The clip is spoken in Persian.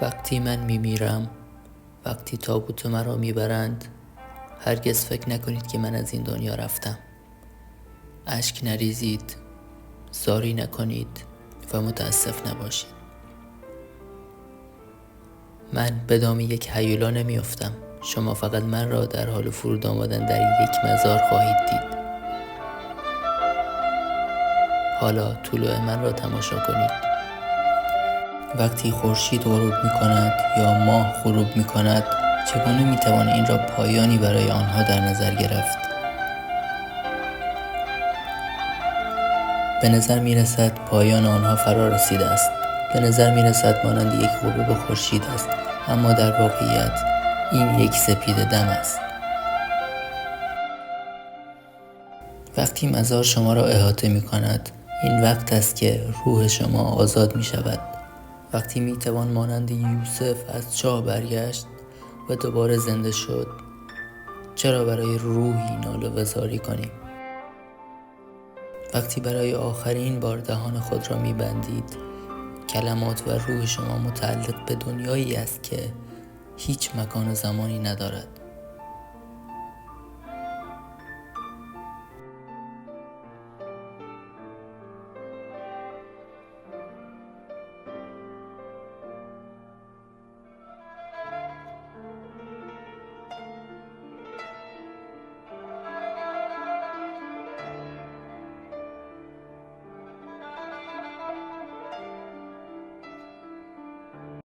وقتی من میمیرم، وقتی تابوت مرا میبرند، هرگز فکر نکنید که من از این دنیا رفتم. اشک نریزید، زاری نکنید و متاسف نباشید. من به دام یک هیولا نمیافتم. شما فقط من را در حال فرود آمدن در یک مزار خواهید دید. حالا طلوع من را تماشا کنید. وقتی خورشید غروب می کند یا ماه غروب می کند، چگونه می توان این را پایانی برای آنها در نظر گرفت؟ به نظر می رسد پایان آنها فرا رسیده است. به نظر می رسد مانند یک غروب خورشید است، اما در واقعیت این یک سپید دم است. وقتی مزار شما را احاطه می کند، این وقت است که روح شما آزاد می شود. وقتی می توان مانند یوسف از چاه برگشت و دوباره زنده شد، چرا برای روحی ناله و زاری کنیم؟ وقتی برای آخرین بار دهان خود را می بندید، کلمات و روح شما متعلق به دنیایی است که هیچ مکان و زمانی ندارد.